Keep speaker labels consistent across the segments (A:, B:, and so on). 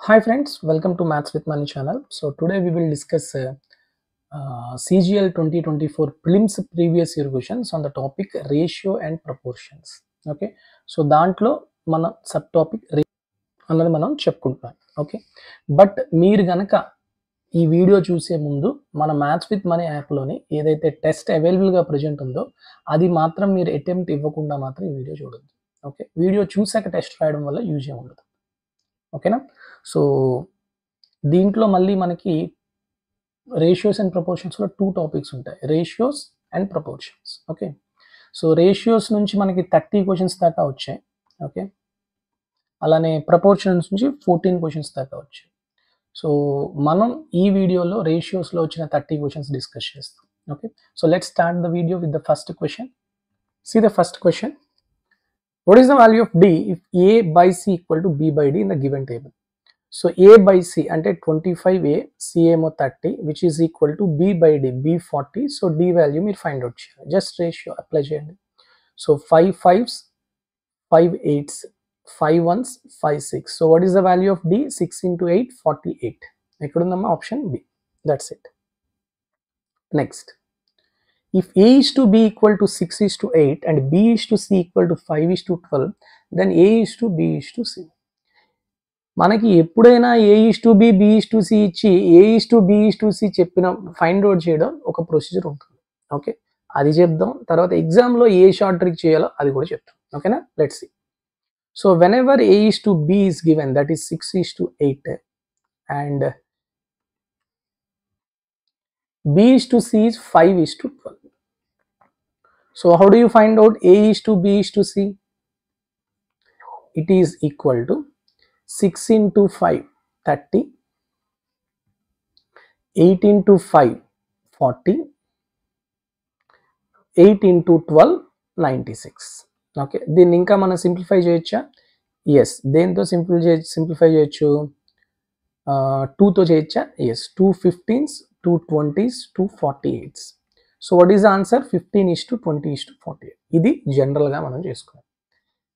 A: Hi friends, welcome to Maths with Money channel. So today we will discuss CGL 2024 prelims previous year questions on the topic ratio and proportions. Okay, so దాంట్లో మన sub topic అన్నది మనం చెప్పుకుంటున్నాం. Okay, but మీరు గనక ఈ video చూసే ముందు మన మ్యాథ్స్ విత్ మనీ యాప్లోని ఏదైతే టెస్ట్ అవైలబుల్గా ప్రజెంట్ ఉందో అది మాత్రం మీరు అటెంప్ట్ ఇవ్వకుండా మాత్రం ఈ వీడియో చూడొద్దు. ఓకే, వీడియో చూసాక టెస్ట్ రాయడం వల్ల యూజ్ ఏమి ఉండదు. ఓకేనా? సో దీంట్లో మళ్ళీ మనకి రేషియోస్ అండ్ ప్రపోర్షన్స్లో 2 టాపిక్స్ ఉంటాయి, ratios and proportions. Okay, so ratios నుంచి మనకి 30 క్వశ్చన్స్ దాకా వచ్చాయి. ఓకే, అలానే ప్రపోర్షన్స్ నుంచి 14 క్వశ్చన్స్ దాకా వచ్చాయి. సో మనం ఈ వీడియోలో రేషియోస్లో వచ్చిన 30 క్వశ్చన్స్ డిస్కస్ చేస్తాం. Okay, so let's start the video with the first question. See the first question. What is the value of D if A by C equal to B by D in the given table? So A by C అంటే 25A, C ఏమో 30, which is equal to B by D, B 40. So D value మీరు find out చేయాలి. Just ratio apply చేయండి. So 5 5s, 5 8s, 5 1s, 5 6. So what is the value of D? 6 into 8, 48. ఎక్కడ ఉందమ్మా? Option B. That's it. Next. If A is to B equal to 6 is to 8 and B is to C equal to 5 is to 12, then A is to B is to C. మనకి ఎప్పుడైనా A is to B, B is to C ఇచ్చి A is to B is to C చెప్పిన find out చేయడం ఒక procedure ఉంటుంది. Okay, అది చెప్దాం. తర్వాత ఎగ్జామ్లో ఏ షార్ట్ ట్రిక్ చేయాలో అది కూడా చెప్తాం. ఓకేనా? Let's see. So whenever A is to B is given, that is 6 is to 8 and B is to C is 5 is to 12. So how do you find out A is to B is to C? It is equal to 6 into 5, 30, 8 into 5, 40, 8 into 12, 96. Okay, దీన్ని ఇంకా మనం simplify చేయొచ్చా? Yes. దేంతో simplify చేయొచ్చు? 2తో చేయొచ్చా? Yes. 2 15s, 2 20s, 2 48s. So what is the answer? 15 is to 20 is to 48. ఇది జనరల్గా మనం చేసుకోవాలి.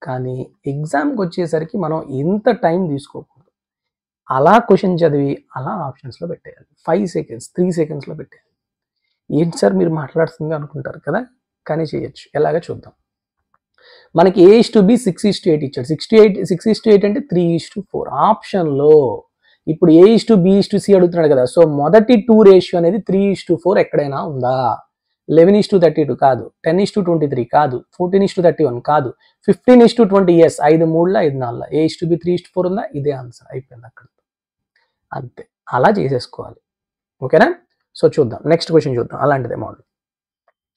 A: కానీ ఎగ్జామ్కి వచ్చేసరికి మనం ఎంత టైం తీసుకోకూడదు. అలా క్వశ్చన్ చదివి అలా ఆప్షన్స్లో పెట్టేయాలి. 5 seconds, 3 secondsలో పెట్టేయాలి. ఏంటి సార్ మీరు మాట్లాడుతుంది అనుకుంటారు కదా, కానీ చేయొచ్చు. ఎలాగ చూద్దాం. మనకి A is to B 6 is to 8 ఇచ్చాడు. 6 is to 8 అంటే 3 is to 4. ఆప్షన్లో ఇప్పుడు A is to B is to C అడుగుతున్నాడు కదా, సో మొదటి 2 రేషియో అనేది 3 is to 4 ఎక్కడైనా ఉందా? 11 is to 32 కాదు, 10 is to 23 కాదు, 14 is to 31 కాదు, 15 is to 20 yes. 5 3 5 4 A is to B 3 is to 4 ఉందా? ఇదే ఆన్సర్, అయిపోయింది అక్కడ. అంతే, అలా చేసేసుకోవాలి. ఓకేనా? సో చూద్దాం, నెక్స్ట్ క్వశ్చన్ చూద్దాం. అలాంటిదే model.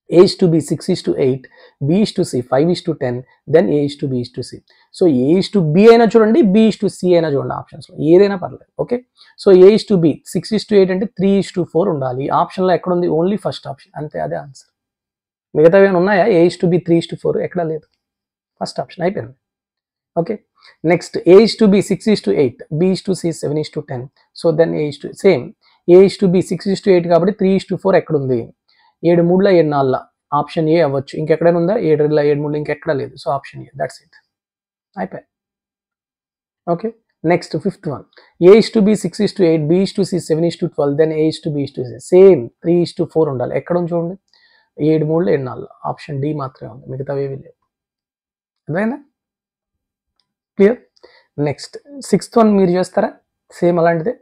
A: A is to B 6 is to 8, B is to C 5 is to 10, then A is to B is to C. So A is to B అయినా చూడండి, B is to C అయినా చూడండి, ఆప్షన్స్లో ఏదైనా పర్లేదు. Okay, so A is to B 6 is to 8 అంటే 3 is to 4 ఉండాలి. ఆప్షన్లో ఎక్కడ ఉంది? ఓన్లీ ఫస్ట్ ఆప్షన్, అంతే, అదే ఆన్సర్. మిగతా ఏమైనా ఉన్నాయా? A is to B 3 is to 4 ఎక్కడ లేదు, ఫస్ట్ ఆప్షన్ అయిపోయింది. Okay, next A is to B 6 is to 8, B is to C 7 is to 10. So then A is to same, A is to B 6 is to 8 కాబట్టి 3 is to 4 ఎక్కడ ఉంది? 7 3 7 4 option A అవ్వచ్చు. ఇంకెక్కడైనా ఉందా? 7 2 7 3 ఇంకెక్కడ లేదు. So option A, that's it, అయిపోయి. Okay, next fifth one. A is to B 6 is to 8, B is to C 7 is to 12, then A is to B is to C. Same 3 is to 4 ఉండాలి. ఎక్కడ ఉంది చూడండి? 7 3 7 4 option D మాత్రమే ఉంది, మిగతావి ఏవి లేవు. అదేనా? క్లియర్? నెక్స్ట్ సిక్స్త్ వన్ మీరు చేస్తారా? సేమ్ అలాంటిదే.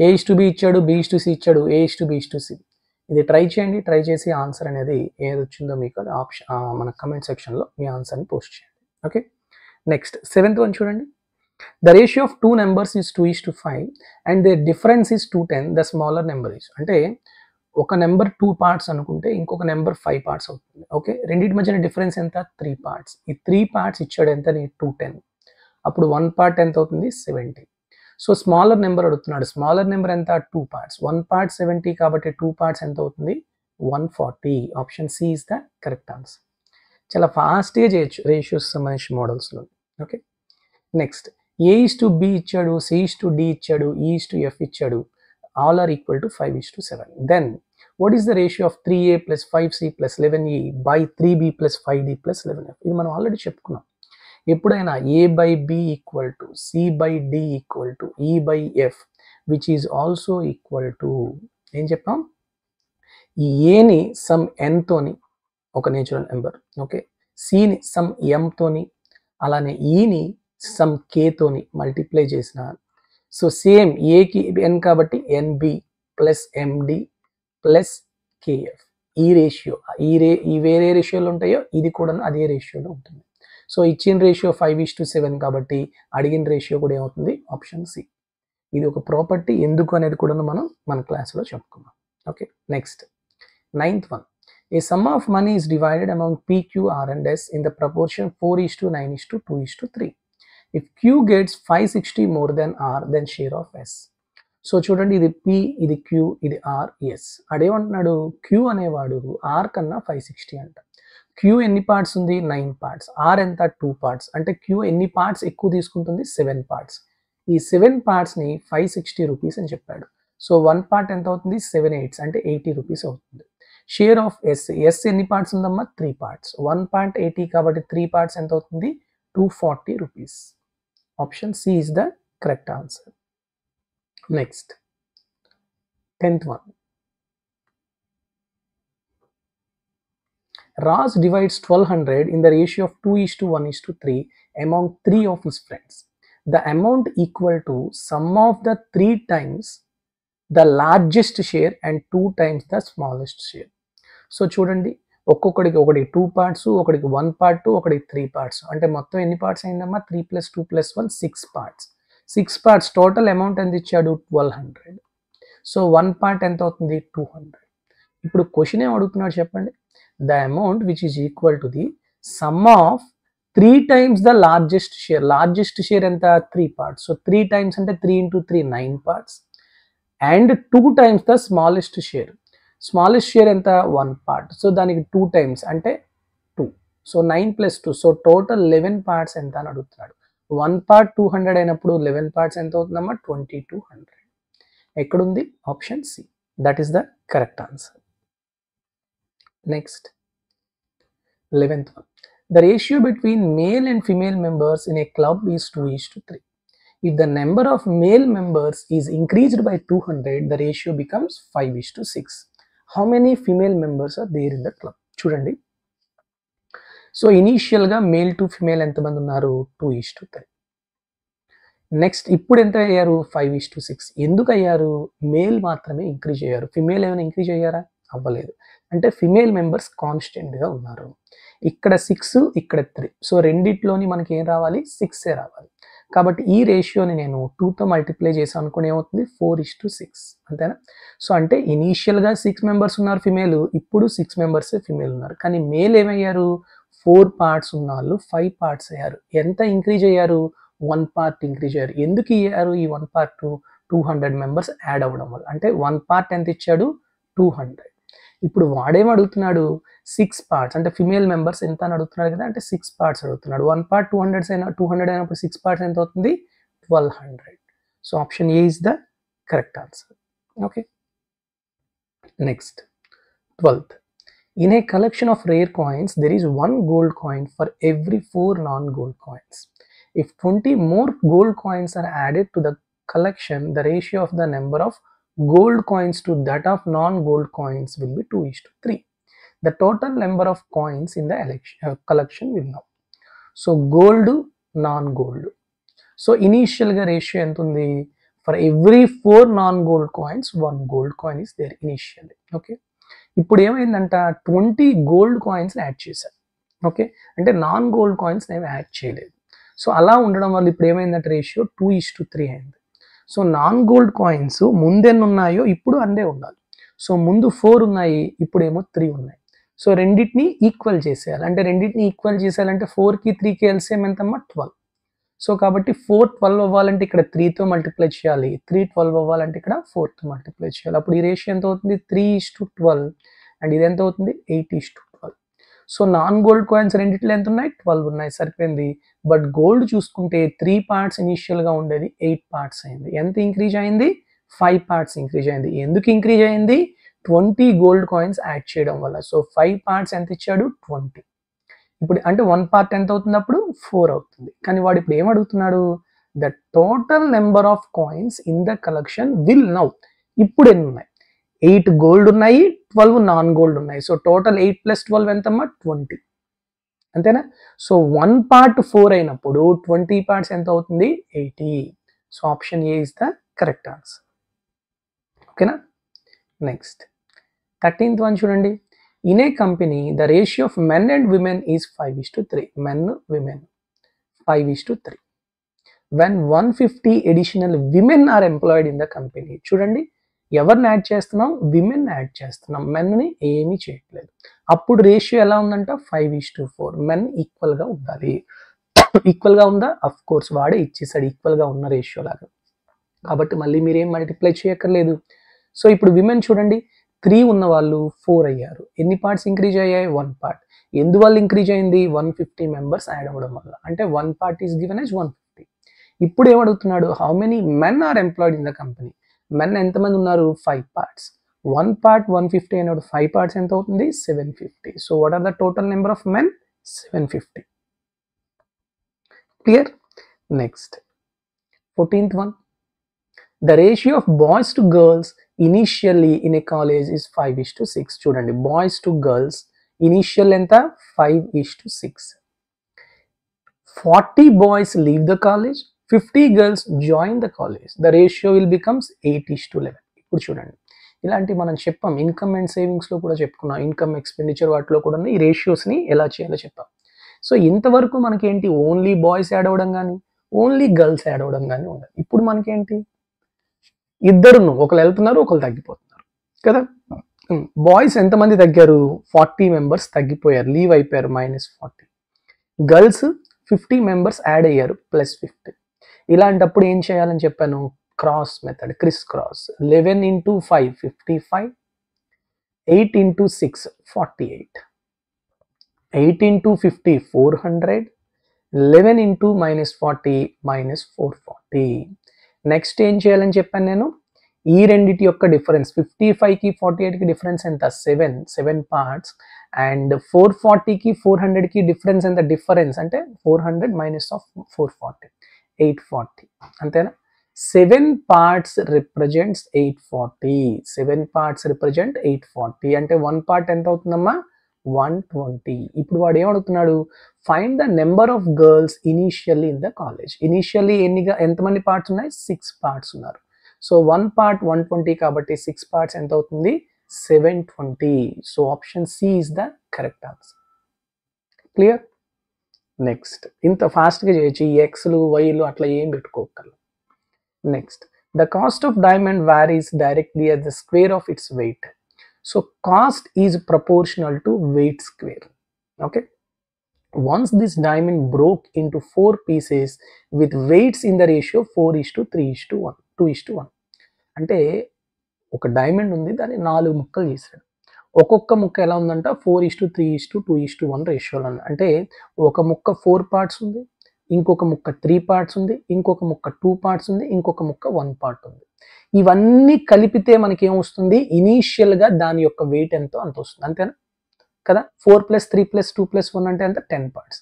A: A is to B ఇచ్చాడు, B is to C ఇచ్చాడు, A is to B is to C. ఇది ట్రై చేయండి. ట్రై చేసి ఆన్సర్ అనేది ఏది వచ్చిందో మీకు అది ఆప్షన్ మన కమెంట్ సెక్షన్లో మీ ఆన్సర్ని పోస్ట్ చేయండి. ఓకే, నెక్స్ట్ సెవెంత్ వన్ చూడండి. The ratio of 2 numbers is 2 is to 5 and their difference is 210, the smaller number is. అంటే ఒక నెంబర్ 2 parts అనుకుంటే ఇంకొక నెంబర్ 5 parts అవుతుంది. ఓకే, రెండింటి మధ్యన డిఫరెన్స్ ఎంత? 3 parts. ఈ 3 parts ఇచ్చాడు ఎంత? 210. అప్పుడు 1 part ఎంత అవుతుంది? 70. సో స్మాలర్ నెంబర్ అడుగుతున్నాడు. స్మాలర్ నెంబర్ ఎంత? 2 parts. 1 part 70 కాబట్టి 2 parts ఎంత అవుతుంది? 140. Option C is the correct answer. చాలా ఫాస్ట్గా చేయొచ్చు రేషియోస్ సంబంధించిన మోడల్స్లో. Okay, next A is to B ఇచ్చాడు, C is to D ఇచ్చాడు, E is to F ఇచ్చాడు, all are equal to 5 is to 7. Then what is the ratio of 3A plus 5C plus 11E by 3B plus 5D plus 11F? ఇది మనం already చెప్పుకున్నాం. ఎప్పుడైనా A by B equal to C by D equal to E by F which is also equal to ఏం చెప్పాం, ఈ ఏని some n తోని ఒక నేచురల్ నెంబర్, ఓకే, సిని సమ్ m తోని, అలానే ఈని సమ్ k తోని మల్టిప్లై చేసిన, సో సేమ్ ఏకి n కాబట్టి NB plus MD plus KF, ఈ రేషియో ఈ వేరే రేషియోలు ఉంటాయో ఇది కూడా అదే రేషియోలో ఉంటుంది. సో ఇచ్చిన రేషియో 5:7 కాబట్టి అడిగిన రేషియో కూడా ఏమవుతుంది, ఆప్షన్ సి. ఇది ఒక ప్రాపర్టీ, ఎందుకు అనేది కూడా మనం మన క్లాస్లో చెప్పుకున్నాం. Okay, next 9th one. A sum of money is divided among P, Q, R and S in the proportion 4:9:2:3. If Q gets 560 more than R, then share of S. So చూడండి, ఇది P, ఇది Q, ఇది R, S. అడేమంటున్నాడు, Q అనేవాడు R కన్నా 560 అంట. Q ఎన్ని parts ఉంది, 9 parts. R ఎంత, 2 పార్ట్స్. అంటే Q ఎన్ని పార్ట్స్ ఎక్కువ తీసుకుంటుంది, 7 పార్ట్స్. ఈ 7 పార్ట్స్ని 560 రూపీస్ అని చెప్పాడు. సో 1 పార్ట్ ఎంత అవుతుంది, 7 8 అంటే 80 రూపీస్ అవుతుంది. షేర్ ఆఫ్ ఎస్, ఎస్ ఎన్ని పార్ట్స్ ఉందమ్మా, 3 పార్ట్స్. 1 పార్ట్ 80 కాబట్టి 3 పార్ట్స్ ఎంత అవుతుంది, 240 rupees. Option C is the correct answer. Next 10th one. Raj divides 1200 in the ratio of 2:1:3 among 3 of his friends. The amount equal to sum of the 3 times the largest share and 2 times the smallest share. So చూడండి, ఒక్కొక్కడికి 2 parts, ఒకడికి 1 part, ఒకడికి 3 parts. అంటే మొత్తం ఎన్ని parts అయిందమ్మా, 3 + 2 + 1 6 parts. 6 parts total amount ఎంత ఇచ్చాడు, 1200. సో 1 పార్ట్ ఎంత అవుతుంది, 200. ఇప్పుడు క్వశ్చన్ ఏం అడుగుతున్నాడు చెప్పండి, the amount which is equal to the some of 3 times the largest share. Largest share ఎంత, 3 పార్ట్స్. సో 3 టైమ్స్ అంటే 3 × 3 9 parts and 2 times the smallest share. Smallest share ఎంత, 1 పార్ట్. సో దానికి 2 టైమ్స్ అంటే 2. సో 9 + 2, సో టోటల్ 11 పార్ట్స్ ఎంత అని అడుగుతున్నాడు. 1 part 200 అయినప్పుడు 11 parts ఎంత అవుతుందమ్మా, 2200. ఎక్కడుంది, option C. That is the correct answer. Next 11th one. The ratio between male and female members in a club is 2:3. If the number of male members is increased by 200, the ratio becomes 5:6. How many female members are there in the club? చూడండి, so ఇనీషియల్గా male to female ఎంతమంది ఉన్నారు, 2:3. Next ఇప్పుడు ఎంత అయ్యారు, 5:6. ఎందుకు అయ్యారు, male మాత్రమే ఇంక్రీజ్ అయ్యారు, ఫిమేల్ ఏమైనా ఇంక్రీజ్ అయ్యారా, అవ్వలేదు. అంటే ఫిమేల్ మెంబర్స్ కాన్స్టెంట్గా ఉన్నారు. ఇక్కడ 6, ఇక్కడ 3. సో రెండిట్లోని మనకి ఏం రావాలి, 6 రావాలి. కాబట్టి ఈ రేషియోని నేను 2తో మల్టిప్లై చేసాను అనుకుని ఏమవుతుంది, 4:6. అంతేనా. సో అంటే ఇనీషియల్గా 6 మెంబర్స్ ఉన్నారు ఫిమేల్, ఇప్పుడు 6 మెంబర్స్ ఫిమేల్ ఉన్నారు. కానీ మేల్ ఏమయ్యారు, 4 పార్ట్స్ ఉన్న వాళ్ళు 5 పార్ట్స్ అయ్యారు. ఎంత ఇంక్రీజ్ అయ్యారు, 1 పార్ట్ ఇంక్రీజ్ అయ్యారు. ఎందుకు అయ్యారు ఈ 1 పార్ట్, 200 మెంబర్స్ యాడ్ అవ్వడం వల్ల. అంటే 1 పార్ట్ ఎంత ఇచ్చాడు, 200. ఇప్పుడు వాడేం అడుగుతున్నాడు, 6 పార్ట్స్ అంటే ఫిమేల్ మెంబర్స్ ఎంత అని అడుగుతున్నాడు కదా, అంటే 6 పార్ట్స్ అడుగుతున్నాడు. 1 పార్ట్ 200 అయినప్పుడు 6 పార్ట్స్ ఎంత అవుతుంది, 1200. So option A is the correct answer. Okay, next 12th. In a collection of rare coins, there is 1 gold coin for every 4 non-gold coins. If 20 more gold coins are added to the collection, the ratio of the number of gold coins to that of non-gold coins will be 2:3. The total number of coins in the collection will know. So gold, non-gold. So initial ratio ఎంత ఉంది, for every 4 non-gold coins 1 gold coin is there initially. Okay, ఇప్పుడు ఏమైందంట, 20 gold coins add చేశారు. Okay, అంటే non gold coins నేను add చేయలేదు. So అలా ఉండడం వల్ల ఇప్పుడు ఏమైందంటే రేషియో 2:3 అయింది. సో నాన్ గోల్డ్ కాయిన్స్ ముందెన్ని ఉన్నాయో ఇప్పుడు అన్నే ఉండాలి. సో ముందు 4 ఉన్నాయి, ఇప్పుడేమో 3 ఉన్నాయి. సో రెండింటిని ఈక్వల్ చేసేయాలి. అంటే రెండింటిని ఈక్వల్ చేసేయాలంటే 4కి 3కి ఎల్సిఎం ఎంతమ్మా, 12. సో కాబట్టి 4 12 అవ్వాలంటే ఇక్కడ 3తో మల్టిప్లై చేయాలి, 3 12 అవ్వాలంటే ఇక్కడ 4తో మల్టిప్లై చేయాలి. అప్పుడు ఈ రేషియో ఎంత అవుతుంది, 3:12. అండ్ ఇది ఎంత అవుతుంది, 8:12. సో నాన్ గోల్డ్ కాయిన్స్ రెండిట్లో ఎంత ఉన్నాయి, 12 ఉన్నాయి, సరిపోయింది. బట్ గోల్డ్ చూసుకుంటే 3 పార్ట్స్ ఇనిషియల్గా ఉండేది 8 పార్ట్స్ అయింది. ఎంత ఇంక్రీజ్ అయింది, 5 పార్ట్స్ ఇంక్రీజ్ అయింది. ఎందుకు ఇంక్రీజ్ అయింది, 20 గోల్డ్ కాయిన్స్ యాడ్ చేయడం వల్ల. సో 5 పార్ట్స్ ఎంత ఇచ్చాడు, 20. ఇప్పుడు అంటే 1 పార్ట్ ఎంత అవుతుంది అప్పుడు 4 అవుతుంది. కానీ వాడు ఇప్పుడు ఏం అడుగుతున్నాడు, the total number of coins in the collection will now. ఇప్పుడు ఎన్ని ఉన్నాయి, 8 గోల్డ్ ఉన్నాయి, 12 నాన్ గోల్డ్ ఉన్నాయి. సో టోటల్ 8 + 12 ఎంతమ్మా 20, అంతేనా. సో 1 పార్ట్ 4 అయినప్పుడు 20 పార్ట్స్ ఎంత అవుతుంది 80. So option A is the correct answer. ఓకేనా. నెక్స్ట్ 13th వన్ చూడండి. In a company the ratio of men and women is 5:3. Men women 5:3. when 150 additional women are employed in the company. చూడండి ఎవరిని add చేస్తున్నాం, women add చేస్తున్నాం, మెన్ని ఏమీ చేయట్లేదు. అప్పుడు ratio ఎలా ఉందంట 5:4. మెన్ ఈక్వల్గా ఉండాలి. ఈక్వల్గా ఉందా, అఫ్ కోర్స్ వాడే ఇచ్చేసాడు ఈక్వల్గా ఉన్న రేషియో లాగా, కాబట్టి మళ్ళీ మీరేం మల్టిప్లై చేయక్కర్లేదు. సో ఇప్పుడు విమెన్ చూడండి 3 ఉన్న వాళ్ళు 4 అయ్యారు. ఎన్ని పార్ట్స్ ఇంక్రీజ్ అయ్యాయి, 1 పార్ట్. ఎందువల్ల ఇంక్రీజ్ అయింది, 150 మెంబర్స్ యాడ్ అవ్వడం వల్ల. అంటే 1 పార్ట్ ఈస్ గివెన్ యాజ్ 150. ఇప్పుడు ఏమడుగుతున్నాడు, how many men are employed in the company. Men ఎంతమంది ఉన్నారు, 5 పార్ట్స్. 1 పార్ట్ 150 అయినప్పుడు 5 పార్ట్స్ ఎంత అవుతుంది 750. So what are the total number of men, 750. Clear. Next 14th one. The ratio of boys to girls initially in a college is 5:6. చూడండి boys to girls initial ఎంత 5:6. 40 boys leave the college, 50 girls join the college. The ratio will becomes 8:11. ఇప్పుడు చూడండి ఇలాంటి మనం చెప్పాం, income and సేవింగ్స్లో కూడా చెప్పుకున్నాం, income expenditure వాటిలో కూడా ఈ రేషియోస్ని ఎలా చేయాలో చెప్పాం. సో ఇంతవరకు మనకేంటి, ఓన్లీ బాయ్స్ యాడ్ అవ్వడం కానీ ఓన్లీ గర్ల్స్ యాడ్ అవ్వడం కానీ ఉండదు. ఇప్పుడు మనకేంటి, ఇద్దరును ఒకరు వెళ్తున్నారు ఒకరు తగ్గిపోతున్నారు కదా. బాయ్స్ ఎంతమంది తగ్గారు, 40 మెంబర్స్ తగ్గిపోయారు, లీవ్ అయిపోయారు, -40. గర్ల్స్ 50 మెంబర్స్ యాడ్ అయ్యారు, +50. ఇలాంటప్పుడు ఏం చేయాలని చెప్పాను, cross method, criss cross. 11 × 5 55, 8 × 6 48, 8 × 50 400, 11 × -40 -440. Next ఏం చేయాలని చెప్పాను నేను, ఈ రెండిటి యొక్క డిఫరెన్స్ 55కి 48కి డిఫరెన్స్ ఎంత 7 పార్ట్స్, అండ్ 440కి 400కి డిఫరెన్స్ ఎంత, డిఫరెన్స్ అంటే 400 -440 840, అంతేనా. 7 పార్ట్స్ రిప్రజెంట్స్ 840. 7 పార్ట్స్ రిప్రజెంట్ 840 అంటే 1 పార్ట్ ఎంత అవుతుందమ్మా 120. ఇప్పుడు వాడు ఏమడుగుతున్నాడు, find the number of girls initially in the college. Initially ఎంతమంది పార్ట్స్ ఉన్నాయి, 6 పార్ట్స్ ఉన్నారు. సో 1 పార్ట్ 120 కాబట్టి 6 పార్ట్స్ ఎంత అవుతుంది 720. So option C is the correct answer. Clear. Next ఇంత ఫాస్ట్గా చేయొచ్చు, ఈ ఎక్స్లు వైలు అట్లా ఏం పెట్టుకోగలరు. Next the cost of diamond varies directly as the square of its weight. So cost is proportional to weight square. Okay. Once this diamond broke into 4 pieces with weights in the ratio 4:3:1 2:1. అంటే ఒక diamond ఉంది, దాన్ని 4 ముక్కలు చేశాడు. ఒక్కొక్క ముక్క ఎలా ఉందంట 4:3:2:1 రేషియోలో ఉంది. అంటే ఒక ముక్క 4 పార్ట్స్ ఉంది, ఇంకొక ముక్క 3 పార్ట్స్ ఉంది, ఇంకొక ముక్క 2 పార్ట్స్ ఉంది, ఇంకొక ముక్క 1 పార్ట్ ఉంది. ఇవన్నీ కలిపితే మనకి ఏమొస్తుంది, ఇనీషియల్గా దాని యొక్క వెయిట్ ఎంతో అంత వస్తుంది, అంతేనా కదా. 4 + 3 + 2 + 1 అంటే ఎంత 10 పార్ట్స్.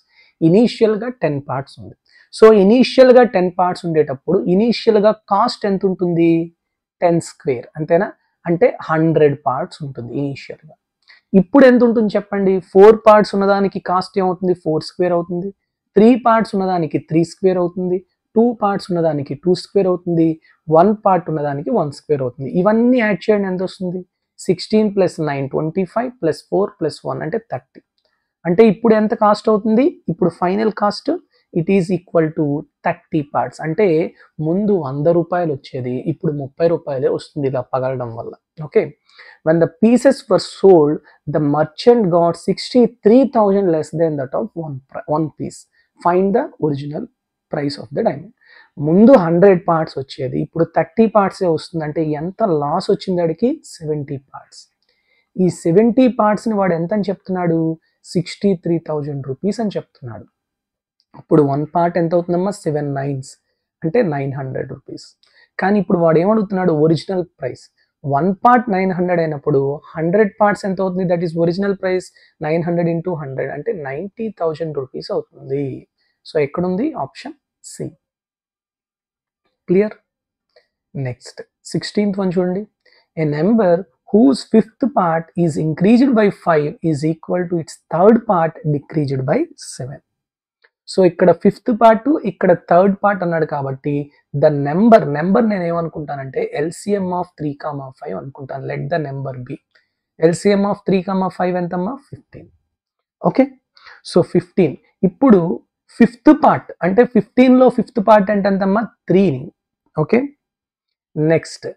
A: ఇనీషియల్గా 10 పార్ట్స్ ఉంది. సో ఇనీషియల్గా 10 పార్ట్స్ ఉండేటప్పుడు ఇనీషియల్గా కాస్ట్ ఎంత ఉంటుంది 10², అంతేనా. అంటే 100 పార్ట్స్ ఉంటుంది ఇనీషియల్గా. ఇప్పుడు ఎంత ఉంటుంది చెప్పండి, 4 పార్ట్స్ ఉన్నదానికి కాస్ట్ ఏమవుతుంది 4² అవుతుంది, 3 పార్ట్స్ ఉన్నదానికి 3² అవుతుంది, 2 పార్ట్స్ ఉన్నదానికి 2² అవుతుంది, 1 పార్ట్ ఉన్నదానికి 1² అవుతుంది. ఇవన్నీ యాడ్ చేయండి ఎంత వస్తుంది 16 + 9 25 + 4 + 1 అంటే 30. అంటే ఇప్పుడు ఎంత కాస్ట్ అవుతుంది, ఇప్పుడు final cost it is equal to 30 parts. అంటే ముందు 100 రూపాయలు వచ్చేది ఇప్పుడు 30 రూపాయలే వస్తుంది ఇలా పగలడం వల్ల. Okay. when the pieces were sold the merchant got 63,000 less than that of one piece. find the original price of the diamond. ముందు 100 పార్ట్స్ వచ్చేది ఇప్పుడు 30 పార్ట్సే వస్తుంది. అంటే ఎంత లాస్ వచ్చింది వాడికి 70 పార్ట్స్. ఈ 70 పార్ట్స్ని వాడు ఎంత అని చెప్తున్నాడు 63,000 రూపీస్ అని చెప్తున్నాడు. అప్పుడు 1 పార్ట్ ఎంత అవుతుందమ్మా 7 9s అంటే 900 రూపీస్. కానీ ఇప్పుడు వాడు ఏమడుగుతున్నాడు ఒరిజినల్ ప్రైస్. 1 పార్ట్ 900 అయినప్పుడు 100 పార్ట్స్ ఎంత అవుతుంది? That is original price 900 into 100 అంటే 90,000 రూపీస్ అవుతుంది. సో ఎక్కడుంది? Option C. Clear? Next 16th one చూడండి. A number whose fifth part is increased by 5 is equal to its third part decreased by 7. So ఇక్కడ fifth part, ఇక్కడ third part అన్నాడు కాబట్టి the number నేను ఏమనుకుంటానంటే LCM of 3,5 అనుకుంటాను. Let the number be. LCM of 3,5 ఎంతమ్మా? 15. Okay, so 15. ఇప్పుడు fifth part అంటే 15లో fifth part అంటే ఎంతమ్మా? 3ని. ఓకే, నెక్స్ట్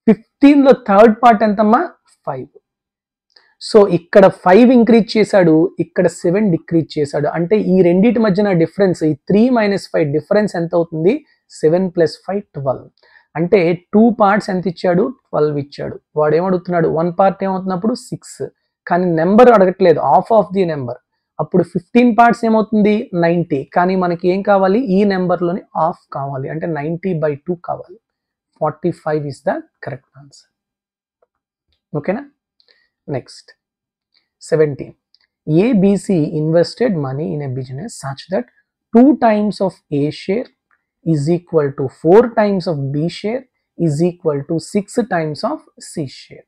A: 15లో థర్డ్ పార్ట్ ఎంతమ్మా? 5. సో ఇక్కడ 5 ఇంక్రీజ్ చేశాడు, ఇక్కడ 7 డిక్రీజ్ చేశాడు. అంటే ఈ రెండింటి మధ్యన డిఫరెన్స్, ఈ 3 - 5 డిఫరెన్స్ ఎంత అవుతుంది? 7 + 5 12. అంటే 2 పార్ట్స్ ఎంత ఇచ్చాడు? 12 ఇచ్చాడు. వాడు ఏమడుగుతున్నాడు? 1 పార్ట్ ఏమవుతున్నప్పుడు 6, కానీ నెంబర్ అడగట్లేదు, ఆఫ్ ది నెంబర్. అప్పుడు 15 పార్ట్స్ ఏమవుతుంది? 90. కానీ మనకి ఏం కావాలి? ఈ నెంబర్లోని ఆఫ్ కావాలి, అంటే 90/2 కావాలి. 45 is the correct answer. ఓకేనా? Next 17. ABC invested money in a business such that 2 times of A share is equal to 4 times of B share is equal to 6 times of C share.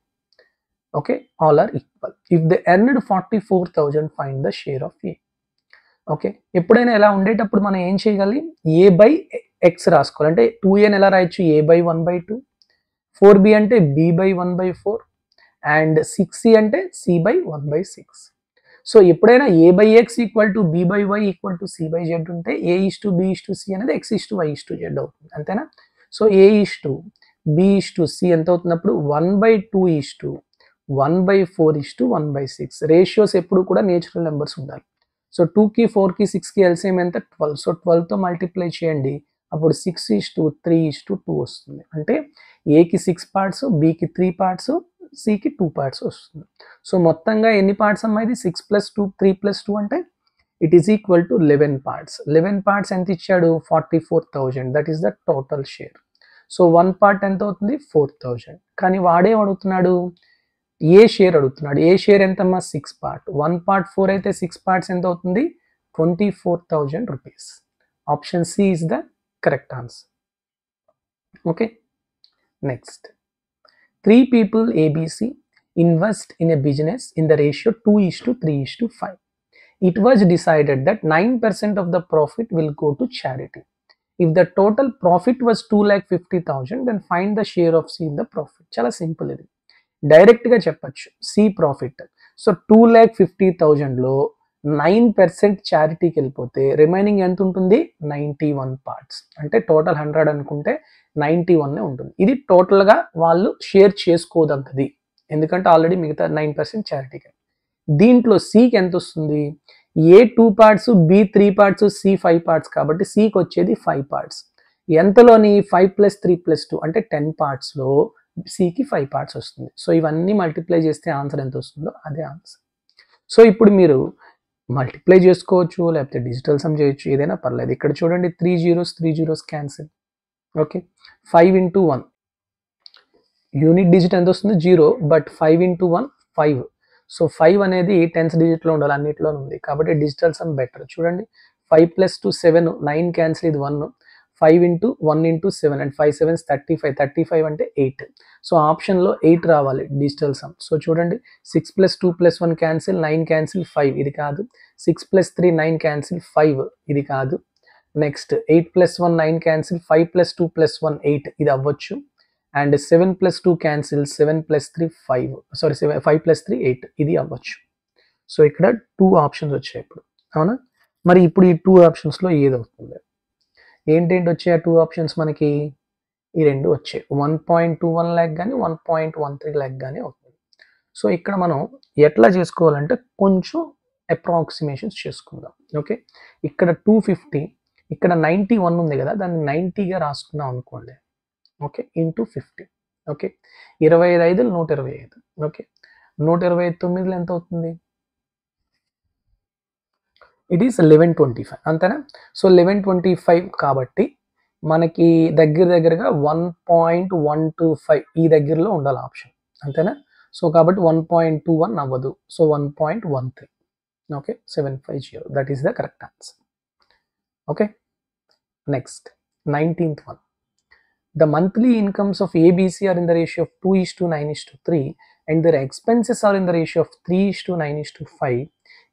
A: Okay, all are equal. If they earned 44,000, find the share of A. Okay, ఎప్పుడైనా ఎలా ఉండేటప్పుడు మనం ఏం చేయగలి? A/x రాసుకోవాలి. అంటే 2A ఎలా రాయొచ్చు? A/1/2, 4B అంటే B/1/4 అండ్ 6C అంటే C/1/6. సో ఎప్పుడైనా A/x = B/y = C/z ఉంటే A:B:C అనేది X:Y:Z అవుతుంది. అంతేనా? సో A:B:C ఎంత అవుతున్నప్పుడు 1/2:1/4:1/6. రేషియోస్ ఎప్పుడు కూడా నేచురల్ నెంబర్స్ ఉండాలి. సో 2కి 4కి 6కి ఎల్సిఎం ఎంత? 12. సో 12తో మల్టిప్లై చేయండి, అప్పుడు 6:3:2 వస్తుంది. అంటే ఏకి 6 పార్ట్స్, బికి 3 పార్ట్స్, సికి 2 పార్ట్స్ వస్తుంది. సో మొత్తంగా ఎన్ని పార్ట్స్ అమ్మా? ఇది 6 + 2 3 + 2 అంటే it is equal to 11 parts. 11 parts ఎంత ఇచ్చాడు? 44,000. That is the total share. So 1 part ఎంత అవుతుంది? 4,000. కానీ వాడేం అడుగుతున్నాడు? ఏ షేర్ అడుగుతున్నాడు. ఏ షేర్ ఎంతమ్మా? 6 పార్ట్. 1 పార్ట్ 4 అయితే 6 పార్ట్స్ ఎంత అవుతుంది? 24,000 rupees. Option C is the correct answer. Okay, next 3 people ABC invest in a business in the ratio 2:3:5. It was decided that 9% of the profit will go to charity. If the total profit was 2,50,000, then find the share of C in the profit. చాలా simple ఇది, డైరెక్ట్గా చెప్పచ్చు. C profit. So 2,50,000లో 9% చారిటీకి వెళ్ళిపోతే remaining ఎంత ఉంటుంది? 91 parts. అంటే టోటల్ 100 అనుకుంటే 91 ఉంటుంది. ఇది టోటల్గా వాళ్ళు షేర్ చేసుకోదగ్గది, ఎందుకంటే ఆల్రెడీ మిగతా 9% చారిటీకి. దీంట్లో సికి ఎంత వస్తుంది? A 2 parts, B 3 parts, C 5 parts కాబట్టి సికి వచ్చేది 5 పార్ట్స్. ఎంతలోని? 5 + 3 + 2 అంటే 10 పార్ట్స్లో సికి 5 పార్ట్స్ వస్తుంది. సో ఇవన్నీ మల్టిప్లై చేస్తే ఆన్సర్ ఎంత వస్తుందో అదే ఆన్సర్. సో ఇప్పుడు మీరు మల్టిప్లై చేసుకోవచ్చు, లేకపోతే డిజిటల్ సమ్ చేయొచ్చు, ఏదైనా పర్లేదు. ఇక్కడ చూడండి 3 zeros cancel. Okay, 5 × 1 unit digit ఎంత వస్తుంది? 0. బట్ 5 × 1 5. సో 5 అనేది 10th డిజిట్లో ఉండాలి, అన్నిట్లో ఉంది కాబట్టి డిజిటల్ సమ్ బెటర్. చూడండి 5 + 2 7, 9 క్యాన్సిల్, ఇది 1. 5 × 1 × 7 అండ్ 5 7 35. 35 అంటే 8. సో ఆప్షన్లో 8 రావాలి డిజిటల్ సమ్. సో చూడండి 6 + 2 + 1 క్యాన్సిల్, 9 క్యాన్సిల్ 5, ఇది కాదు. 6 + 3 9 క్యాన్సిల్ 5, ఇది కాదు. నెక్స్ట్ 8 + 1 9 క్యాన్సిల్, 5 + 2 + 1 8, ఇది అవ్వచ్చు. అండ్ 7 + 2 క్యాన్సిల్, 7 + 3 5, సారీ 5 + 3 8, ఇది అవ్వచ్చు. సో ఇక్కడ 2 ఆప్షన్స్ వచ్చాయి ఇప్పుడు, అవునా? మరి ఇప్పుడు ఈ 2 ఆప్షన్స్లో ఏది అవుతుంది? ఏంటేంటి వచ్చాయి ఆ 2 ఆప్షన్స్ మనకి? ఈ 2 వచ్చాయి. 1.21 lakh కానీ 1.13 lakh కానీ అవుతుంది. సో ఇక్కడ మనం ఎట్లా చేసుకోవాలంటే కొంచెం అప్రాక్సిమేషన్స్ చేసుకుందాం. ఓకే, ఇక్కడ 250, ఇక్కడ 91 ఉంది కదా, దాన్ని 90గా రాసుకుందాం అనుకోండి. Okay, into 50. ఓకే, 25 5 125. ఓకే, 125 9 ఎంత అవుతుంది? ఇట్ ఈస్ 1125, అంతేనా? సో 1125 కాబట్టి మనకి దగ్గరగా 1.125 ఈ దగ్గరలో ఉండాలి ఆప్షన్, అంతేనా? సో కాబట్టి 1.21 అవ్వదు, so 1.13. Okay, 750, that is the correct answer. Okay, next 19th one. The monthly incomes of ABC are in the ratio of 2:9:3 and their expenses are in the ratio of 3:9:5.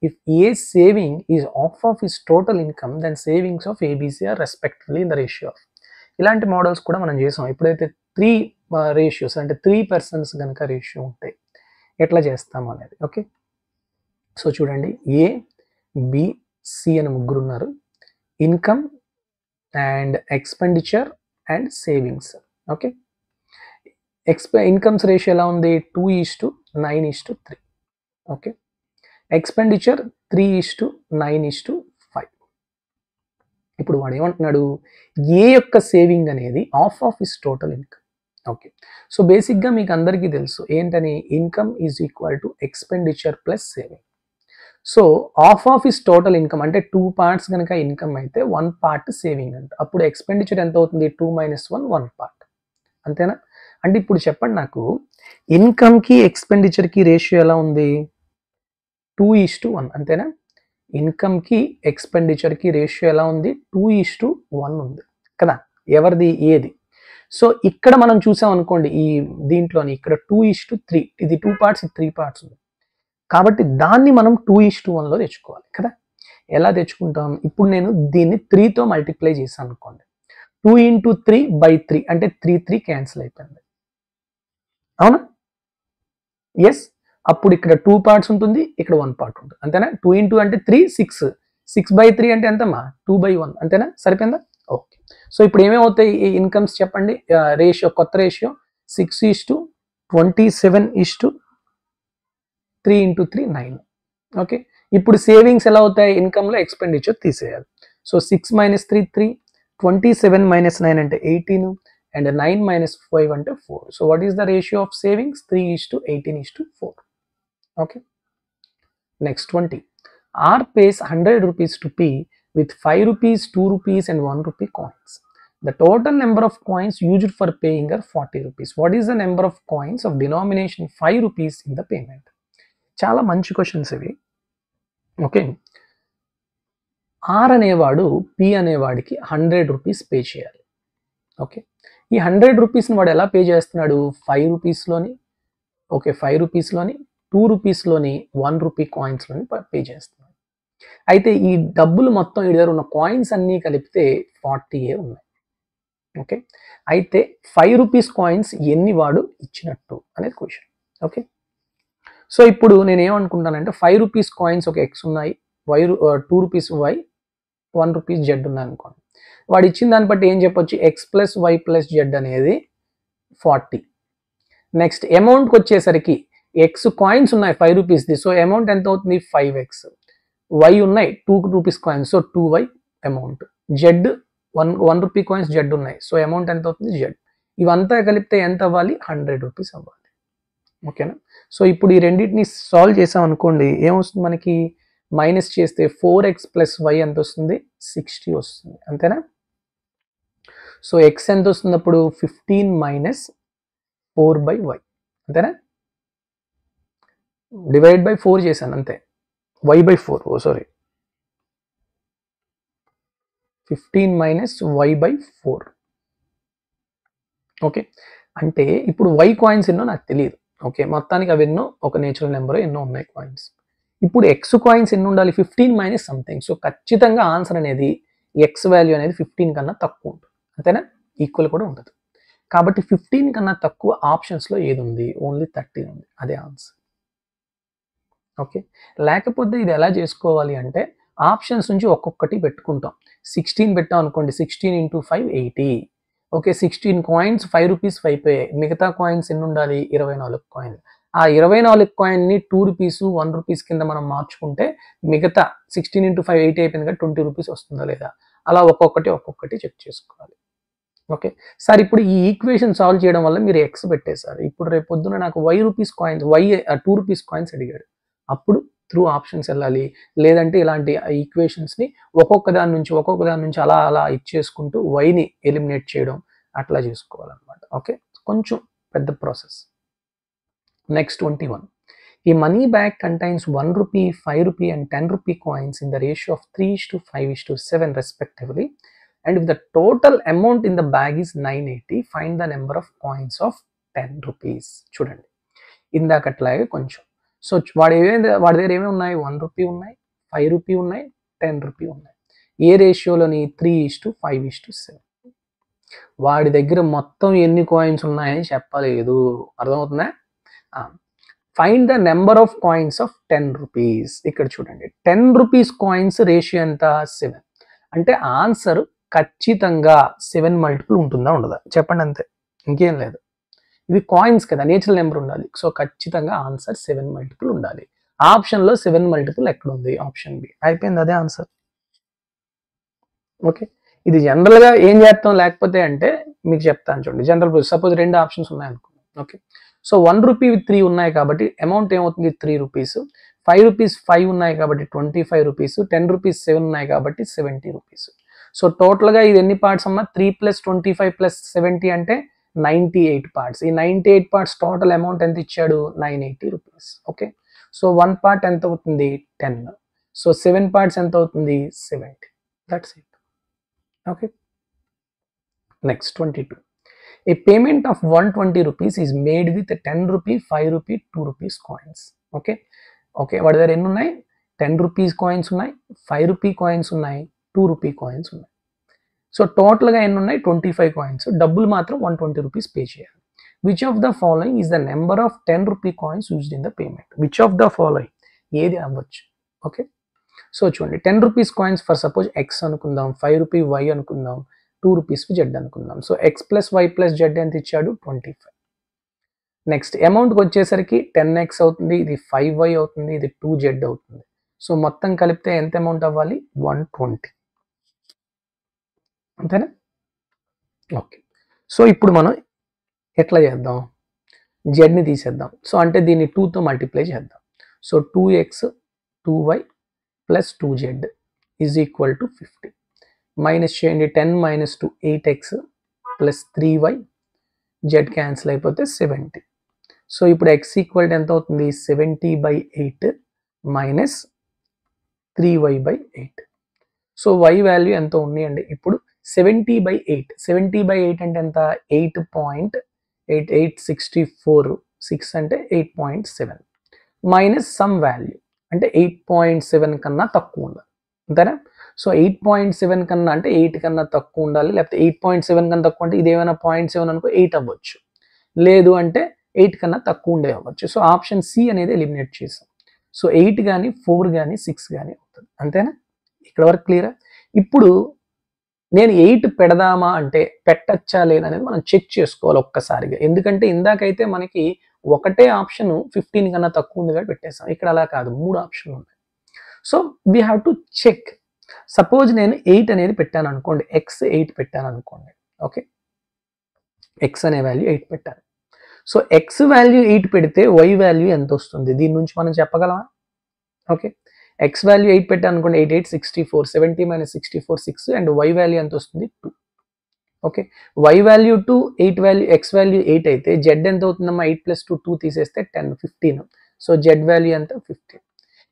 A: If A's saving is half of his total income, then savings of ABC are respectively in the ratio of. ఇలాంటి models కూడా మనం చేసాం. ఎప్పుడైతే 3 ratios అంటే 3 persons కనుక ratio ఉంటాయి ఎట్లా చేస్తాము అనేది. ఓకే, సో చూడండి, ఏ బి సి అని ముగ్గురు ఉన్నారు. Income and expenditure and savings. Okay, incomes ratio ఎలా ఉంది? 2:9:3. Okay, expenditure 3:9:5. ఇప్పుడు వాడు ఏమంటున్నాడు? ఏ యొక్క సేవింగ్ అనేది half of his total income. Okay, so బేసిక్గా మీకు అందరికీ తెలుసు ఏంటని, income is equal to expenditure plus saving. So half of his total income అంటే 2 పార్ట్స్ కనుక ఇన్కమ్ అయితే 1 పార్ట్ సేవింగ్ అంట. అప్పుడు ఎక్స్పెండిచర్ ఎంత అవుతుంది? 2 - 1 పార్ట్, అంతేనా? అంటే ఇప్పుడు చెప్పండి నాకు, ఇన్కమ్కి ఎక్స్పెండిచర్కి రేషియో ఎలా ఉంది? 2:1, అంతేనా? ఇన్కమ్కి ఎక్స్పెండిచర్కి రేషియో ఎలా ఉంది? 2:1 ఉంది కదా, ఎవరిది? ఏది? సో ఇక్కడ మనం చూసాం అనుకోండి, ఈ దీంట్లోని ఇక్కడ 2:3, ఇది 2 పార్ట్స్, ఇది 3 పార్ట్స్ ఉంది కాబట్టి దాన్ని మనం 2:1లో తెచ్చుకోవాలి కదా. ఎలా తెచ్చుకుంటాం? ఇప్పుడు నేను దీన్ని 3తో మల్టిప్లై చేశాను అనుకోండి, 2 × 3/3 అంటే 3 క్యాన్సిల్ అయిపోయింది, అవునా? ఎస్, అప్పుడు ఇక్కడ 2 పార్ట్స్ ఉంటుంది, ఇక్కడ 1 పార్ట్ ఉంటుంది, అంతేనా? 2 × అంటే 3, 6, 6/3 అంటే ఎంతమ్మా? 2/1, అంతేనా? సరిపోయిందా? ఓకే, సో ఇప్పుడు ఏమేమవుతాయి ఈ ఇన్కమ్స్ చెప్పండి? రేషియో, కొత్త రేషియో 6:27:3 × 3 9. ఓకే, ఇప్పుడు సేవింగ్స్ ఎలా అవుతాయి? ఇన్కమ్లో ఎక్స్పెండిచర్ తీసేయాలి. సో 6 - 3 3, 27 - 9 అంటే 18 అండ్ 9 - 5 అంటే 4. So what is the ratio of savings? 3:18:4. Okay, next 20. R pays 100 rupees to P with 5 rupees, 2 rupees and 1 rupee coins. The total number of coins used for paying are 40 rupees. What is the number of coins of denomination 5 rupees in the payment? చాలా మంచి questions ఇవి. Okay, are అనేవాడు P అనేవాడికి 100 rupees pay చేయాలి. Okay, ఈ 100 రూపీస్ని వాడు ఎలా pay చేస్తున్నాడు? 5 రూపీస్లోని, ఓకే 5 రూపీస్లోని, 2 రూపీస్లోని, 1 రూపీ కాయిన్స్లోని పే చేస్తున్నాడు. అయితే ఈ డబ్బులు మొత్తం ఈ దగ్గర ఉన్న కాయిన్స్ అన్నీ కలిపితే 40 ఉన్నాయి. ఓకే, అయితే 5 రూపీస్ కాయిన్స్ ఎన్ని వాడు ఇచ్చినట్టు అనేది క్వశ్చన్. ఓకే, సో ఇప్పుడు నేను ఏమనుకుంటానంటే 5 రూపీస్ కాయిన్స్ ఒక ఎక్స్ ఉన్నాయి, 2 రూపీస్ వై, 1 రూపీస్ జెడ్ ఉన్నాయి అనుకోండి. వాడు ఇచ్చిన దాన్ని బట్టి ఏం చెప్పొచ్చు? X plus Y plus Z అనేది 40. నెక్స్ట్ అమౌంట్కి వచ్చేసరికి ఎక్స్ కాయిన్స్ ఉన్నాయి 5 రూపీస్ది, సో అమౌంట్ ఎంత అవుతుంది? 5x. వై ఉన్నాయి 2 rupees coins, so 2y amount. Z 1 rupee coins Z ఉన్నాయి, సో అమౌంట్ ఎంత అవుతుంది? జెడ్. ఇవంతా కలిపితే ఎంత అవ్వాలి? 100 రూపీస్ అవ్వాలి. ఓకేనా? సో ఇప్పుడు ఈ రెండింటిని సాల్వ్ చేసాం అనుకోండి, ఏమొస్తుంది మనకి? మైనస్ చేస్తే 4x + y ఎంత వస్తుంది? 60 వస్తుంది, అంతేనా? సో ఎక్స్ ఎంత వస్తుంది అప్పుడు? 15 - 4/y, అంతేనా? డివైడ్ బై 4 చేశాను అంతే, y/4, ఓ సారీ 15 - y/4. ఓకే, అంటే ఇప్పుడు y కాయిన్స్ ఎన్నో నాకు తెలియదు. ఓకే, మొత్తానికి అవి ఎన్నో ఒక నేచురల్ నెంబర్ ఎన్నో ఉన్నాయి కాయిన్స్. ఇప్పుడు ఎక్స్ కాయిన్స్ ఎన్ని ఉండాలి? 15 మైనస్ సంథింగ్. సో ఖచ్చితంగా ఆన్సర్ అనేది ఎక్స్ వాల్యూ అనేది 15 కన్నా తక్కువ ఉంటుంది, అంతేనా? ఈక్వల్ కూడా ఉండదు. కాబట్టి 15 కన్నా తక్కువ ఆప్షన్స్లో ఏది ఉంది? ఓన్లీ 30 ఉంది, అదే ఆన్సర్. ఓకే, లేకపోతే ఇది ఎలా చేసుకోవాలి అంటే ఆప్షన్స్ నుంచి ఒక్కొక్కటి పెట్టుకుంటాం. 16 పెట్టాం అనుకోండి, 16 × 5 80. ఓకే, 16 కాయిన్స్ 5 రూపీస్ అయిపోయాయి. మిగతా కాయిన్స్ ఎన్ని ఉండాలి? 24 కాయిన్లు. ఆ 24 కాయిన్ని 2 రూపీస్ 1 రూపీస్ కింద మనం మార్చుకుంటే మిగతా 16 × 5 80 అయిపోయింది కదా, 20 రూపీస్ వస్తుందా లేదా? అలా ఒక్కొక్కటి చెక్ చేసుకోవాలి. ఓకే సార్, ఇప్పుడు ఈ ఈక్వేషన్ సాల్వ్ చేయడం వల్ల మీరు ఎక్స్ పెట్టేశారు. ఇప్పుడు రేపు పొద్దున నాకు Y rupees coins, 2 rupees coins అడిగాడు, అప్పుడు త్రూ ఆప్షన్స్ వెళ్ళాలి, లేదంటే ఇలాంటి ఈక్వేషన్స్ని ఒక్కొక్క దాని నుంచి అలా అలా ఇచ్చేసుకుంటూ వైని ఎలిమినేట్ చేయడం అట్లా చేసుకోవాలన్నమాట. ఓకే, కొంచెం పెద్ద process. Next 21. A money bag contains 1 rupee, 5 rupee and 10 rupee coins in the ratio of 3:5:7 respectively, and if the total amount in the bag is 980, find the number of coins of 10 rupees. చూడండి ఇందాకట్లాగే కొంచెం. So వాడి దగ్గర ఏమేమి ఉన్నాయి, 1 rupee ఉన్నాయి, 5 rupee ఉన్నాయి, 10 rupee ఉన్నాయి. ఏ రేషియోలోని 3:5:7. వాడి దగ్గర మొత్తం ఎన్ని కాయిన్స్ ఉన్నాయని చెప్పలేదు, అర్థమవుతుందా? Find the number of coins of 10 rupees. ఇక్కడ చూడండి 10 రూపీస్ కాయిన్స్ రేషియో ఎంత, 7. అంటే ఆన్సర్ ఖచ్చితంగా 7 మల్టిపుల్ ఉంటుందా ఉండదా చెప్పండి, అంతే, ఇంకేం లేదు. ఇది కాయిన్స్ కదా, నేచురల్ నెంబర్ ఉండాలి. సో ఖచ్చితంగా ఆన్సర్ 7 మల్టిపుల్ ఉండాలి. ఆప్షన్లో 7 మల్టిపుల్ ఎక్కడ ఉంది, ఆప్షన్ బి. అయిపోయింది, అదే ఆన్సర్. ఓకే, ఇది జనరల్గా ఏం చేస్తాం లేకపోతే అంటే మీకు చెప్తాను చూడండి. జనరల్ సపోజ్ 2 ఆప్షన్స్ ఉన్నాయి అనుకోండి. ఓకే, సో 1 రూపీ విత్ 3 ఉన్నాయి కాబట్టి అమౌంట్ ఏమవుతుంది 3 రూపీస్. 5 రూపీస్ 5 ఉన్నాయి కాబట్టి 25 రూపీస్. 10 రూపీస్ 7 ఉన్నాయి కాబట్టి 70 రూపీస్. సో టోటల్గా ఇది ఎన్ని పార్ట్స్ అమ్మా, 3 + 25 + 70 అంటే 98 పార్ట్స్. ఈ 98 పార్ట్స్ టోటల్ అమౌంట్ ఎంత ఇచ్చాడు, 980 రూపీస్. ఓకే, సో 1 పార్ట్ ఎంత అవుతుంది, 10. సో 7 పార్ట్స్ ఎంత అవుతుంది, 70. That's it. Okay, next 22. A payment of 120 rupees is made with 10 rupee, 5 rupee, 2 rupees coins. Okay okay, వాడి దగ్గర ఎన్ని ఉన్నాయి, 10 రూపీస్ కాయిన్స్ ఉన్నాయి, 5 రూపీ కాయిన్స్ ఉన్నాయి, 2 రూపీ కాయిన్స్ ఉన్నాయి. సో టోటల్గా ఎన్ని ఉన్నాయి, 25 కాయిన్స్. డబ్బులు మాత్రం 120 రూపీస్ పే చేయాలి. Which of the following is the number of 10 rupee coins used in the payment. Which of the following, ఏది అవ్వచ్చు. ఓకే, సో చూడండి 10 rupees coins for suppose X అనుకుందాం, 5 రూపీ వై అనుకుందాం, 2 రూపీస్ జెడ్ అనుకుందాం. So X plus Y plus Z ఎంత ఇచ్చాడు, 25. Next అమౌంట్కి వచ్చేసరికి 10x అవుతుంది, ఇది 5y అవుతుంది, ఇది 2z అవుతుంది. సో మొత్తం కలిపితే ఎంత అమౌంట్ అవ్వాలి, 120. అంతేనా? ఓకే, సో ఇప్పుడు మనం ఎట్లా చేద్దాం, జెడ్ని తీసేద్దాం. సో అంటే దీన్ని 2తో మల్టిప్లై చేద్దాం. So 2x 2y plus 2z is equal to 50. Minus చేయండి, 10 - 2 8x plus 3y, Z cancel అయిపోతే 70. సో ఇప్పుడు x ఈక్వల్ ఎంత అవుతుంది, 70/8 minus 3y/8. So y value ఎంత ఉంది అండి ఇప్పుడు 70/8. 70/8 అంటే ఎంత, 8.8864. 6 అంటే 8.7 మైనస్ సమ్ వాల్యూ అంటే 8.7 కన్నా తక్కువ ఉండాలి, అంతేనా? సో 8.7 కన్నా అంటే 8 కన్నా తక్కువ ఉండాలి, లేకపోతే 8.7 కన్నా తక్కువ అంటే ఇదేమైనా 0.7 అనుకో 8 అవ్వచ్చు, లేదు అంటే 8 కన్నా తక్కువ ఉండే అవ్వచ్చు. సో ఆప్షన్ సి అనేది ఎలిమినేట్ చేసాం. సో 8 కానీ 4 కానీ 6 కానీ అవుతుంది, అంతేనా? ఇక్కడ వరకు క్లియరా? ఇప్పుడు నేను 8 పెడదామా అంటే పెట్టచ్చా లేదనేది మనం చెక్ చేసుకోవాలి ఒక్కసారిగా. ఎందుకంటే ఇందాకైతే మనకి ఒకటే ఆప్షన్ 15 కన్నా తక్కువ ఉంది కాబట్టి పెట్టేసాం. ఇక్కడ అలా కాదు, 3 ఆప్షన్లు ఉన్నాయి. So we have to check. Suppose నేను 8 అనేది పెట్టాను అనుకోండి, ఎక్స్ 8 పెట్టాను అనుకోండి. ఓకే, ఎక్స్ అనే వాల్యూ 8 పెట్టాను. సో ఎక్స్ వాల్యూ 8 పెడితే వై వాల్యూ ఎంత వస్తుంది, దీని నుంచి మనం చెప్పగలమా? ఓకే, ఎక్స్ వాల్యూ 8 పెట్టాను అనుకోండి, 8 8 64, 70 - 64 6, అండ్ వై వాల్యూ ఎంత వస్తుంది 2. Okay, Y value 2, 8 value, X value 8 అయితే జెడ్ ఎంత అవుతుందమ్మా, 8 + 2 2 తీసేస్తే 10 15. సో జెడ్ వాల్యూ ఎంత 15.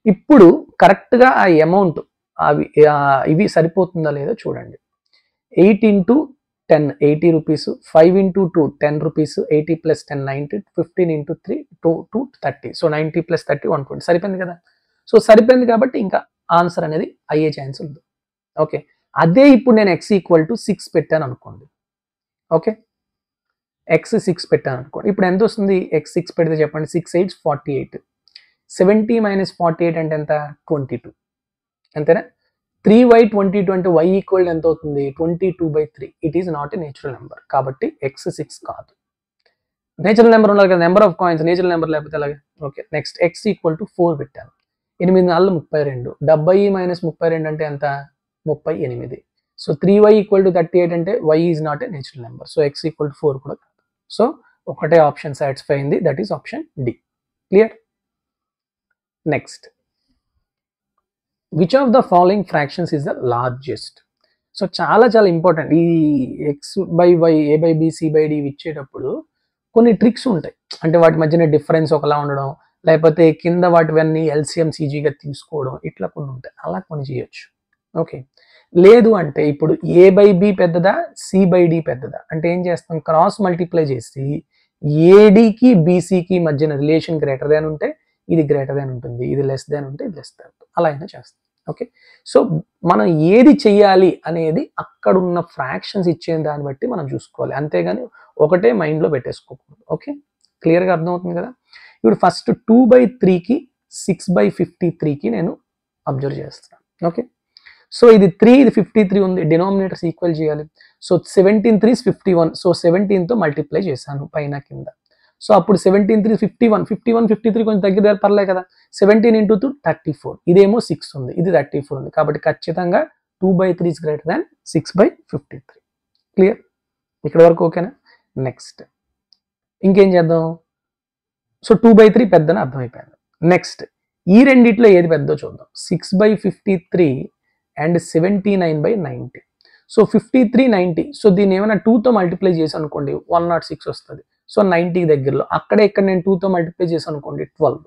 A: ఇప్పుడు కరెక్ట్గా ఆ అమౌంట్ ఇవి సరిపోతుందా లేదో చూడండి. 8 × 10 80 రూపీస్, 5 × 2 10 రూపీస్, 80 + 10 90, 15 × 3 2 30. సో 90 + 30 120. సరిపోయింది కదా? సో సరిపోయింది కాబట్టి ఇంకా ఆన్సర్ అనేది అయ్యే ఛాన్స్ ఉంది. ఓకే, అదే ఇప్పుడు నేను x ఈక్వల్ టు 6 పెట్టాను అనుకోండి. ఓకే, x 6 పెట్టాను అనుకోండి, ఇప్పుడు ఎంత వస్తుంది, x 6 పెడితే చెప్పండి, 6 8 48. 70 - 48 అంటే ఎంత, 22, అంతేనా? 3y 22 అంటే y ఈక్వల్ ఎంత అవుతుంది, 22/3. It is not a natural number కాబట్టి x 6 కాదు. నేచురల్ నెంబర్ ఉండాలి కదా, number of coins natural number లేకపోతే అలాగే. Okay, next x equal to 4 పెట్టాను. 8 4 32, 70 - 32 అంటే ఎంత, 38. సో 3y ఈక్వల్ టు 38 అంటే y is not a natural number. So x equal to 4 కూడా కాదు. సో ఒకటే ఆప్షన్ సాటిస్ఫై అయింది, that is option D. Clear? Next which of the following fractions is the largest. So చాలా చాలా important. ఈ X by Y, A by B, C by D ఇచ్చేటప్పుడు కొన్ని ట్రిక్స్ ఉంటాయి. అంటే వాటి మధ్యన డిఫరెన్స్ ఒకలా ఉండడం, లేకపోతే కింద వాటివన్నీ ఎల్సిఎం సిజీగా తీసుకోవడం, ఇట్లా కొన్ని ఉంటాయి. అలా కొన్ని చేయొచ్చు. ఓకే, లేదు అంటే ఇప్పుడు ఏ బై బి పెద్దదా, సి బై డి పెద్దదా అంటే ఏం చేస్తాం, క్రాస్ మల్టిప్లై చేసి ఏడికి బీసీకి మధ్యన రిలేషన్ గ్రేటర్ దాన్ ఉంటే ఇది గ్రేటర్ దాన్ ఉంటుంది, ఇది లెస్ దాన్ ఉంటే ఇది లెస్ దాన్ ఉంటుంది, అలా అయినా చేస్తాం. ఓకే, సో మనం ఏది చెయ్యాలి అనేది అక్కడున్న ఫ్రాక్షన్స్ ఇచ్చే దాన్ని బట్టి మనం చూసుకోవాలి, అంతేగాని ఒకటే మైండ్లో పెట్టేసుకోకూడదు. ఓకే, క్లియర్గా అర్థమవుతుంది కదా. ఇప్పుడు ఫస్ట్ 2/3కి 6/53కి నేను అబ్జర్వ్ చేస్తాను. ఓకే, సో ఇది 3, ఇది 53 ఉంది, డినామినేటర్స్ ఈక్వల్ చేయాలి. సో 17 3 51, సో 17తో మల్టిప్లై చేశాను పైన కింద. సో అప్పుడు 17 3 51, 51 53 కొంచెం దగ్గర పర్లే కదా. 17 × 2 34, ఇదేమో 6 ఉంది, ఇది 34 ఉంది, కాబట్టి ఖచ్చితంగా 2/3 ఇస్ గ్రేటర్ దాన్ 6/53. క్లియర్, ఇక్కడ వరకు ఓకేనా. నెక్స్ట్ ఇంకేం చేద్దాం. సో 2/3 పెద్దని అర్థమైపోయింది. నెక్స్ట్ ఈ రెండిట్లో ఏది పెద్దో చూద్దాం. 6/53 అండ్ 79/90. సో 53 90, సో దీన్ని ఏమైనా 2తో మల్టిప్లై చేసి అనుకోండి 106 వస్తుంది. సో 90 దగ్గరలో, అక్కడే ఇక్కడ నేను 2తో మల్టిప్లై చేసి అనుకోండి 12,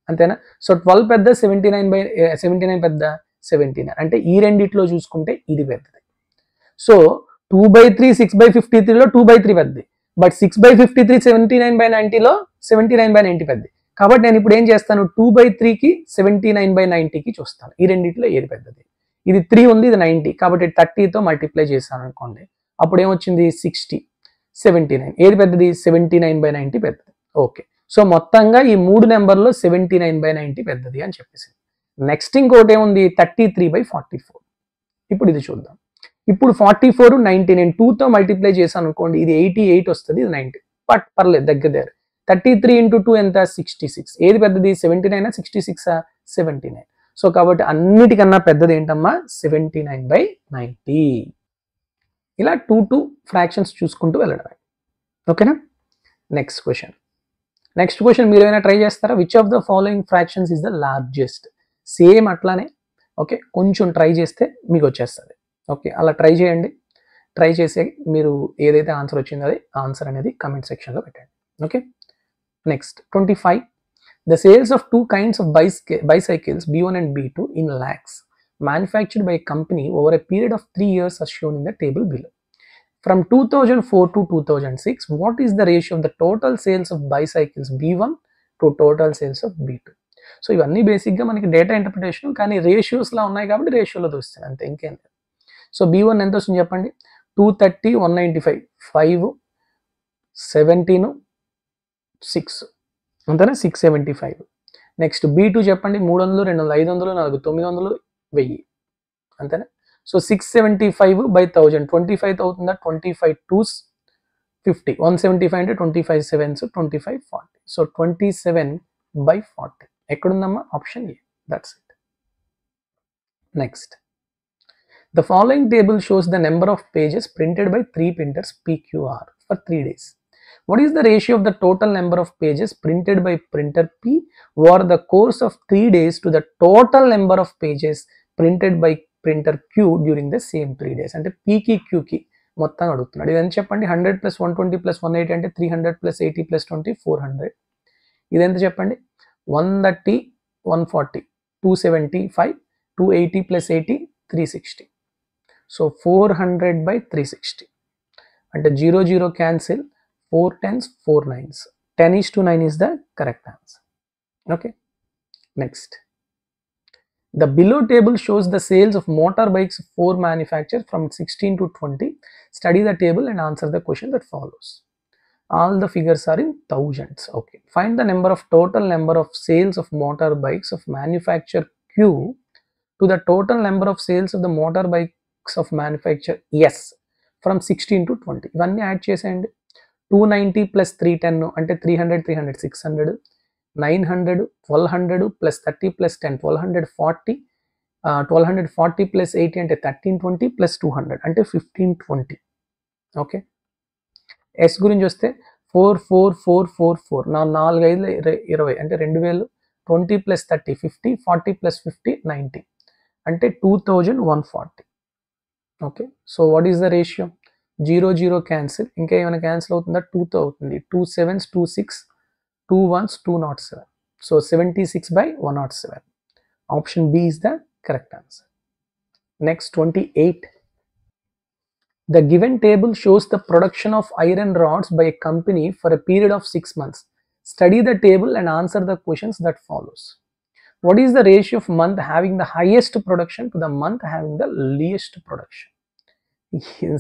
A: అంతేనా. సో 12 పెద్ద, 79 పెద్ద, 79, అంటే ఈ రెండిట్లో చూసుకుంటే ఇది పెద్దది. సో 2/3 6/53లో 2/3 పెద్దది, బట్ 6/53 79/90లో 79/90 పెద్దది. కాబట్టి నేను ఇప్పుడు ఏం చేస్తాను, 2/3కి 79/90కి చూస్తాను, ఈ రెండిట్లో ఏది పెద్దది. ఇది 3 ఉంది, ఇది 90, కాబట్టి 30తో మల్టిప్లై చేశాను అనుకోండి, అప్పుడు ఏమొచ్చింది 60, 79, ఏది పెద్దది, 79/90 పెద్దది. ఓకే, సో మొత్తంగా ఈ 3 నెంబర్లో 79/90 పెద్దది అని చెప్పేసి. నెక్స్ట్ ఇంకోటి ఏముంది, 33/44. ఇప్పుడు ఇది చూద్దాం. ఇప్పుడు 44 90 నేను 2తో మల్టిప్లై చేశాను అనుకోండి, ఇది 88 వస్తుంది, ఇది 90, బట్ పర్లేదు దగ్గర. 33 × 2 ఎంత, 66, ఏది పెద్దది, 79 66 79. సో కాబట్టి అన్నిటికన్నా పెద్దది ఏంటమ్మా, 79/90. ఇలా 2 ఫ్రాక్షన్స్ చూసుకుంటూ వెళ్ళడమే. ఓకేనా. నెక్స్ట్ క్వశ్చన్ మీరు ఏమైనా ట్రై చేస్తారా. Which of the following fractions is the largest. Same అట్లానే ఓకే, కొంచెం ట్రై చేస్తే మీకు వచ్చేస్తుంది. ఓకే, అలా ట్రై చేయండి. ట్రై చేసి మీరు ఏదైతే ఆన్సర్ వచ్చిందో అది ఆన్సర్ అనేది కమెంట్ సెక్షన్లో పెట్టండి. Okay, next 25. The sales of 2 kinds of bicycles B1 and B2 in lakhs manufactured by a company over a period of 3 years are shown in the table below. From 2004 to 2006, what is the ratio of the total sales of bicycles B1 to total sales of B2? So ఇవన్నీ బేసిక్గా మనకి data interpretation, కానీ రేషియోస్లా ఉన్నాయి కాబట్టి రేషియోలో చూస్తాను అంతే, ఇంకేం లేదు. సో B1 ఎంత వస్తుంది చెప్పండి, 230 195 5 17 6, అంతేనా, 675. నెక్స్ట్ B2 చెప్పండి, 300 200 500 400 900 1000, అంతేనా. సో 675/1000 25 అవుతుందా, 25 2s 50, 175 అంటే 25 7s 25 40. సో 27/40 ఎక్కడుందమ్మా, option A, that's it. Next, the following table shows the number of pages printed by 3 printers PQR for 3 days. What is the ratio of the total number of pages printed by printer P over the course of 3 days to the total number of pages printed by printer Q during the same 3 days? అంటే Pకి Qకి మొత్తం అడుగుతున్నాడు. ఇదని చెప్పండి, 100 + 120 + 180 అంటే 300 + 80 + 20 400. ఇదెంత చెప్పండి, 130 140 275 280 + 80 360. So 400/360 అంటే 0 0 cancel, 4 10s 4 9s, 10:9 is the correct answer. Okay, next, the below table shows the sales of motorbikes for manufacturers from 16 to 20. Study the table and answer the question that follows. All the figures are in thousands. Okay, find the total number of sales of motorbikes of manufacturer Q to the total number of sales of the motorbikes of manufacturer S from 16 to 20. ఇవన్నీ add చేసేయండి. 290 + 310 అంటే 300 300 600, 900 1200 + 30 + 10 1240, 1240 + 80 అంటే 1320 + 200 అంటే 1520. Okay, yes గురించి వస్తే 44444, 4 5 20 అంటే 2000, 20 + 30 50, 40 + 50 90, అంటే 2140. Okay, so what is the ratio? 0 0 cancel, ఇంకా ఏమైనా క్యాన్సిల్ అవుతుందా? 2తో అవుతుంది. 2 7s 2 6, 2 1s 207. So 76/107. Option B is the correct answer. Next 28. The given table shows the production of iron rods by a company for a period of 6 months. Study the table and answer the questions that follows. What is the ratio of month having the highest production to the month having the least production?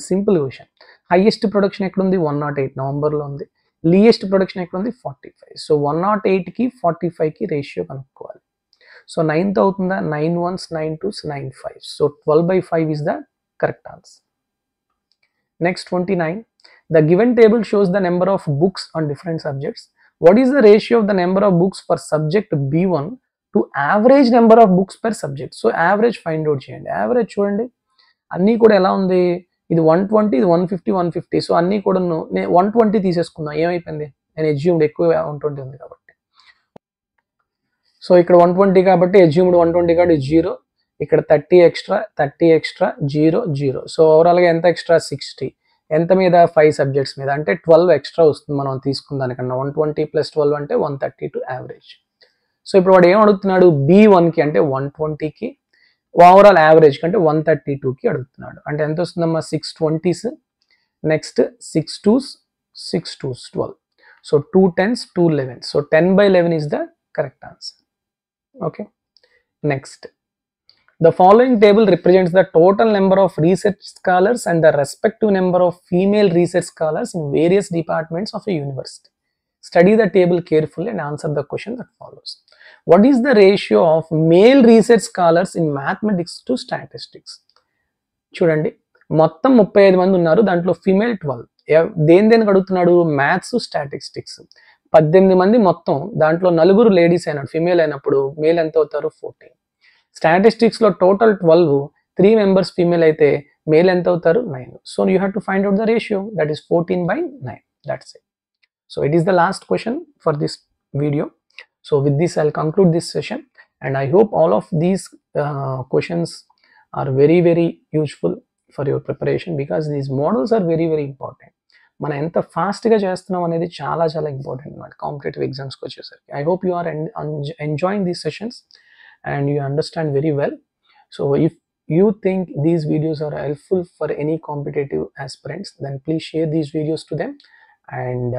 A: Simple question. Highest production ఎక్కడ ఉంది? 108 నవంబర్లో ఉంది. Least production ఎక్కడ ఉంది? 45. So 108కి 45కి ratio కనుక్కోవాలి. So 9తో అవుతుందా? 9 1s 9 2s 9 5. So 12/5 is the correct answer. Next 29. The given table shows the number of books on different subjects. What is the ratio of the number of books per subject B1 to average number of books per subject? So average find out చేయండి. Average చూడండి, అన్నీ కూడా ఎలా ఉంది? ఇది 120, ఇది 150 150. So అన్నీ కూడా నేను 120 తీసేసుకున్నా. ఏమైపోయింది? నేను ఎజ్యూమ్డ్ ఎక్కువ 120 ఉంది కాబట్టి. సో ఇక్కడ 120 కాబట్టి ఎజ్యూమ్డ్ 120 కాబట్టి 0. ఇక్కడ 30 ఎక్స్ట్రా 0 0. సో ఓవరాల్గా ఎంత ఎక్స్ట్రా? 60. ఎంత మీద? 5 సబ్జెక్ట్స్ మీద, అంటే 12 ఎక్స్ట్రా వస్తుంది మనం తీసుకున్న దానికన్నా. 120 + 12 అంటే 132 యావరేజ్. సో ఇప్పుడు వాడు ఏం అడుగుతున్నాడు? B1కి అంటే 120కి, ఓవరాల్ యావరేజ్ కంటే 132కి అడుగుతున్నాడు. అంటే ఎంత వస్తుందమ్మా? 620s, next 6 2s 6 2s 12. So 2 10s 2 11s. So 10/11 is the correct answer. Okay. Next, the following table represents the total number of research scholars and the respective number of female research scholars in various departments of a university. Study the table carefully and answer the question that follows. What is the ratio of male research scholars in mathematics to statistics? చూడండి, మొత్తం 35 మంది ఉన్నారు, దాంట్లో female 12. దేనికి అడుగుతున్నాడు? Maths statistics. 18 మంది మొత్తం, దాంట్లో 4 లేడీస్ అయినాడు, ఫిమేల్ అయినప్పుడు మేల్ ఎంత అవుతారు? 14. స్టాటిస్టిక్స్లో టోటల్ 12, 3 మెంబర్స్ ఫిమేల్ అయితే మేల్ ఎంత అవుతారు? 9. So you have to find out the ratio, that is 14/9. That's it. So it is the last question for this video. So with this I'll conclude this session, and I hope all of these questions are very very useful for your preparation, because these models are very very important. మనం ఎంత ఫాస్ట్గా చేస్తున్నాం అనేది చాలా చాలా important అన్నమాట competitive ఎగ్జామ్స్కి వచ్చేసరికి. I hope you are enjoying these sessions and you understand very well. So if you think these videos are helpful for any competitive aspirants, then please share these videos to them. And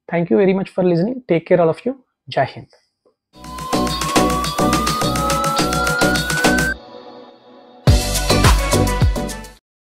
A: thank you very much for listening. Take care all of you. Jai Hind.